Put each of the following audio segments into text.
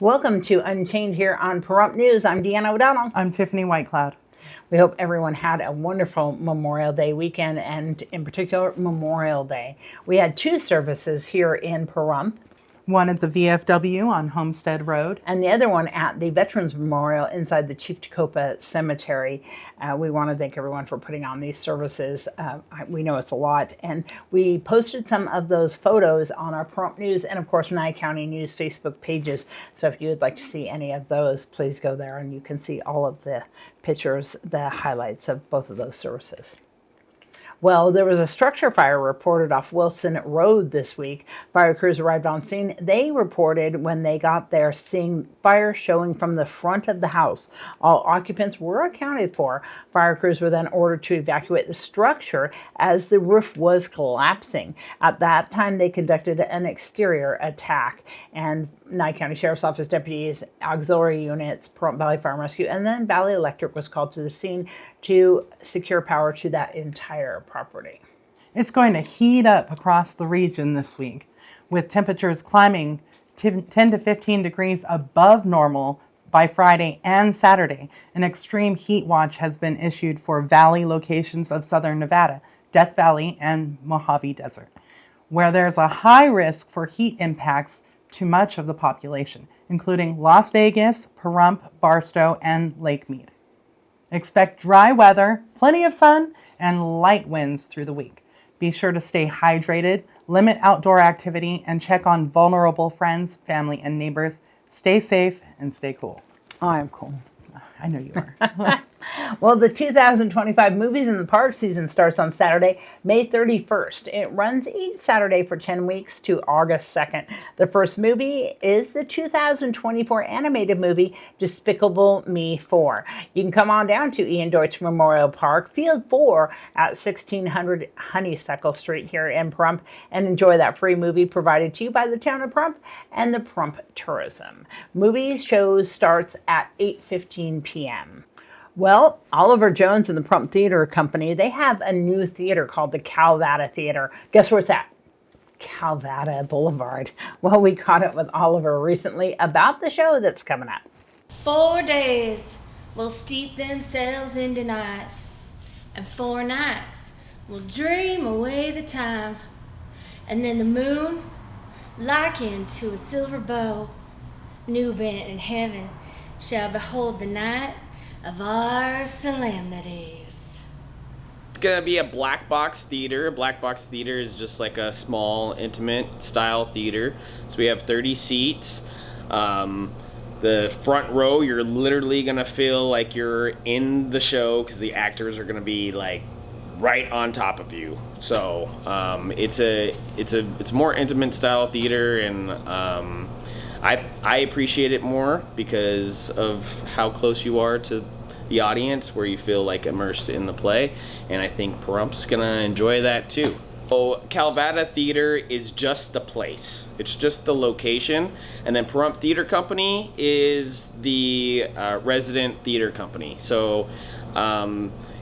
Welcome to Unchained here on Pahrump News. I'm Deanna O'Donnell. I'm Tiffany Whitecloud. We hope everyone had a wonderful Memorial Day weekend, and in particular Memorial Day. We had two services here in Pahrump. One at the VFW on Homestead Road. And the other one at the Veterans Memorial inside the Chief Tecumseh Cemetery. We want to thank everyone for putting on these services. We know it's a lot. And we posted some of those photos on our Pahrump News and, of course, Nye County News Facebook pages. So if you would like to see any of those, please go there and you can see all of the pictures, the highlights of both of those services. Well, there was a structure fire reported off Wilson Road this week. Fire crews arrived on scene. They reported when they got there seeing fire showing from the front of the house. All occupants were accounted for. Fire crews were then ordered to evacuate the structure as the roof was collapsing. At that time, they conducted an exterior attack, and Nye County Sheriff's Office deputies, auxiliary units, Pahrump Valley Fire and Rescue, and then Valley Electric was called to the scene to secure power to that entire property. It's going to heat up across the region this week, with temperatures climbing 10 to 15 degrees above normal by Friday and Saturday. An extreme heat watch has been issued for valley locations of southern Nevada, Death Valley, and Mojave Desert, where there's a high risk for heat impacts to much of the population, including Las Vegas, Pahrump, Barstow, and Lake Mead. Expect dry weather, plenty of sun, and light winds through the week. Be sure to stay hydrated, limit outdoor activity, and check on vulnerable friends, family, and neighbors. Stay safe and stay cool. Oh, I'm cool. I know you are. Well, the 2025 Movies in the Park season starts on Saturday, May 31st. It runs each Saturday for 10 weeks to August 2nd. The first movie is the 2024 animated movie, Despicable Me 4. You can come on down to Ian Deutsch Memorial Park, Field 4 at 1600 Honeysuckle Street here in Pahrump, and enjoy that free movie provided to you by the town of Pahrump and the Pahrump Tourism. Movie shows starts at 8:15 p.m. Well, Oliver Jones and the Pahrump Theater Company, they have a new theater called the Calvada Theatre. Guess where it's at? Calvada Boulevard. Well, we caught up with Oliver recently about the show that's coming up. 4 days will steep themselves into night, and 4 nights will dream away the time, and then the moon, likened to a silver bow, new bent in heaven, shall behold the night of our solemnities. It's gonna be a black box theater. A black box theater is just like a small, intimate style theater. So we have 30 seats. The front row, you're literally gonna feel like you're in the show because the actors are gonna be like right on top of you. So it's a more intimate style theater, and I appreciate it more because of how close you are to the audience, where you feel like immersed in the play, and I think Pahrump's gonna enjoy that too. So Calvada Theatre is just the place. It's just the location, and then Pahrump Theatre Company is the resident theater company. So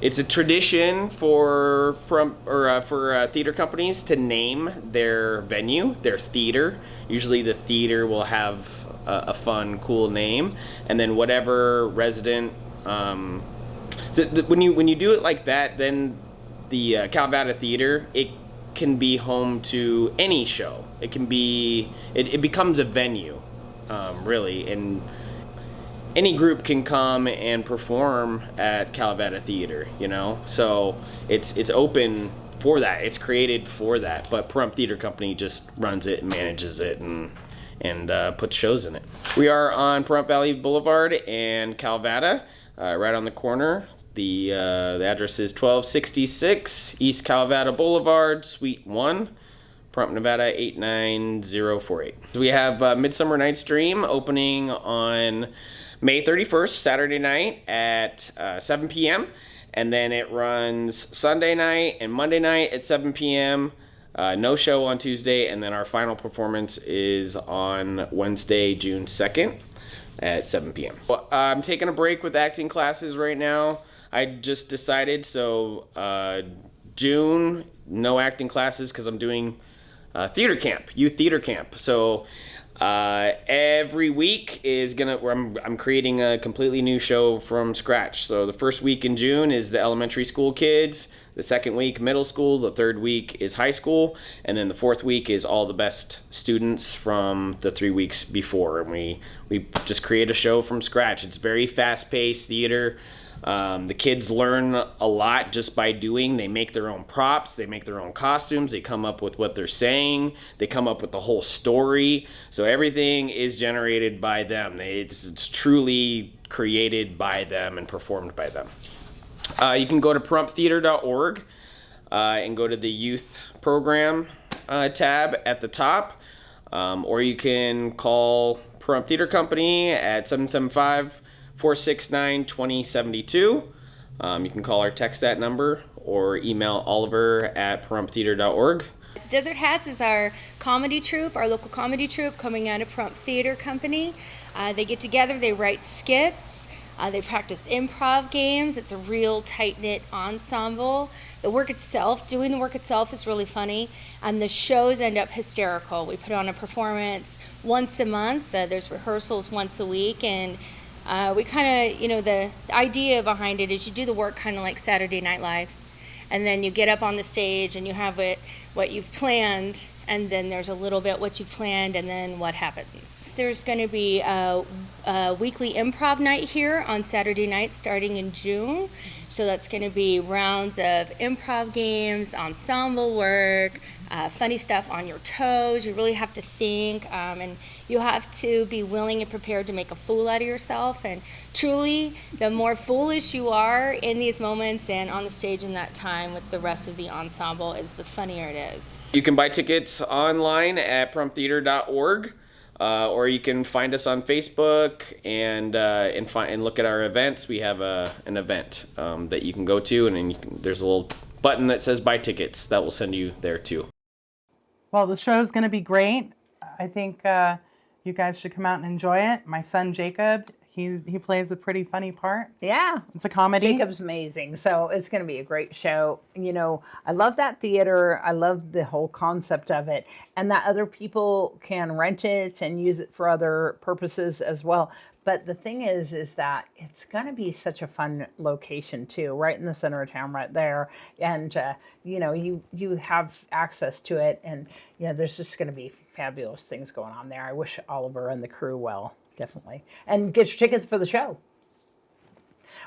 it's a tradition for theater companies to name their venue, their theater. Usually the theater will have a fun, cool name, and then whatever resident. When you do it like that, then the Calvada Theatre, it can be home to any show. It can be it becomes a venue, really, and any group can come and perform at Calvada Theatre, you know? So it's open for that. It's created for that. But Pahrump Theatre Company just runs it and manages it and puts shows in it. We are on Pahrump Valley Boulevard and Calvada, right on the corner. The address is 1266 East Calvada Boulevard, Suite 1. Pahrump, Nevada 89048. We have Midsummer Night's Dream opening on May 31st, Saturday night at 7 p.m. And then it runs Sunday night and Monday night at 7 p.m. No show on Tuesday. And then our final performance is on Wednesday, June 2nd at 7 p.m. Well, I'm taking a break with acting classes right now. I just decided, so June, no acting classes because I'm doing theater camp, youth theater camp. So Every week is I'm creating a completely new show from scratch. So the first week in June is the elementary school kids. The second week, middle school. The third week is high school. And then the fourth week is all the best students from the 3 weeks before. And we just create a show from scratch. It's very fast-paced theater. The kids learn a lot just by doing. They make their own props. They make their own costumes. They come up with what they're saying. They come up with the whole story. So everything is generated by them. It's truly created by them and performed by them. You can go to PahrumpTheater.org and go to the youth program tab at the top, or you can call Pahrump Theater Company at 775-469-2072. You can call or text that number or email oliver@PahrumpTheater.org. Desert Hats is our comedy troupe, our local comedy troupe coming out of Pahrump Theater Company. They get together, they write skits, they practice improv games. It's a real tight-knit ensemble. Doing the work itself is really funny, and the shows end up hysterical. We put on a performance once a month. There's rehearsals once a week, and we kind of, the idea behind it is you do the work kind of like Saturday Night Live, and then you get up on the stage and you have what you've planned, and then there's a little bit what you've planned, and then what happens. There's going to be a weekly improv night here on Saturday night starting in June. So that's going to be rounds of improv games, ensemble work, funny stuff on your toes. You really have to think, and you have to be willing and prepared to make a fool out of yourself. And truly, the more foolish you are in these moments and on the stage in that time with the rest of the ensemble, is the funnier it is. You can buy tickets online at PahrumpTheater.org. Or you can find us on Facebook and look at our events. We have an event that you can go to, and then there's a little button that says buy tickets. That will send you there too. Well, the show is going to be great. I think you guys should come out and enjoy it. My son Jacob, he plays a pretty funny part. Yeah. It's a comedy. Jacob's amazing. So it's going to be a great show. I love that theater. I love the whole concept of it, and that other people can rent it and use it for other purposes as well. But the thing is that it's going to be such a fun location too, right in the center of town, right there. And, you have access to it, and, there's just going to be fabulous things going on there. I wish Oliver and the crew well. Definitely. And get your tickets for the show.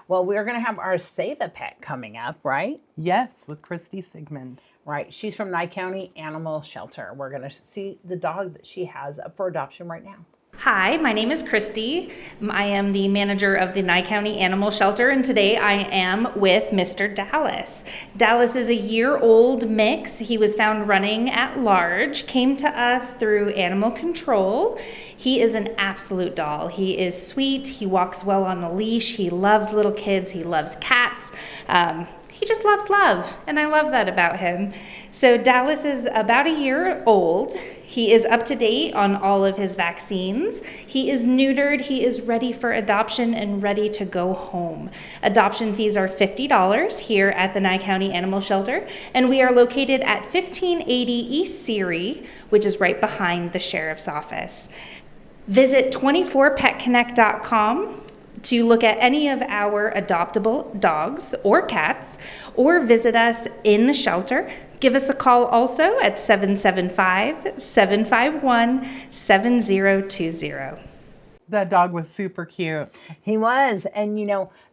Well, we're going to have our Save a Pet coming up, right? Yes, with Christy Sigmund. Right. She's from Nye County Animal Shelter. We're going to see the dog that she has up for adoption right now. Hi, my name is Christy. I am the manager of the Nye County Animal Shelter, and today I am with Mr. Dallas. Dallas is a year-old mix. He was found running at large, came to us through animal control. He is an absolute doll. He is sweet. He walks well on a leash. He loves little kids. He loves cats. He just loves love, and I love that about him. So Dallas is about a year old. He is up to date on all of his vaccines. He is neutered. He is ready for adoption and ready to go home. Adoption fees are $50 here at the Nye County Animal Shelter, and we are located at 1580 East Seary, which is right behind the sheriff's office. Visit 24petconnect.com to look at any of our adoptable dogs or cats, or visit us in the shelter. Give us a call also at 775-751-7020. That dog was super cute. He was. And,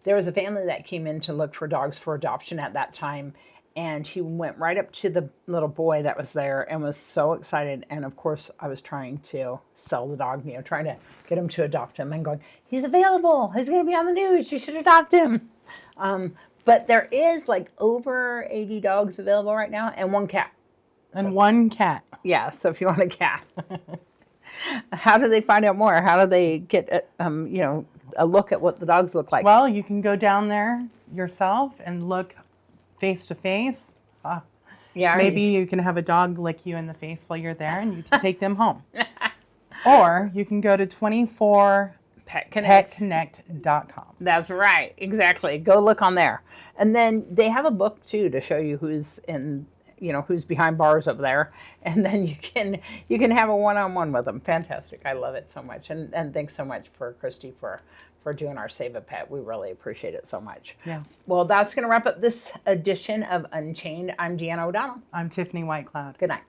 there was a family that came in to look for dogs for adoption at that time. And she went right up to the little boy that was there and was so excited. And of course, I was trying to sell the dog, trying to get him to adopt him and going, he's available. He's going to be on the news. You should adopt him. But there is like over 80 dogs available right now and one cat. And one cat. Yeah. So if you want a cat, how do they find out more? How do they get, a look at what the dogs look like? Well, you can go down there yourself and look face to face. Yeah. Maybe you can have a dog lick you in the face while you're there and you can take them home. Or you can go to 24petconnect.com. That's right. Exactly. Go look on there. And then they have a book too to show you who's in who's behind bars over there, and then you can have a one-on-one with them. Fantastic. I love it so much. And thanks so much for Christy for doing our Save a Pet. We really appreciate it so much. Yes. Well, that's going to wrap up this edition of Unchained. I'm Deanna O'Donnell. I'm Tiffany Whitecloud. Good night.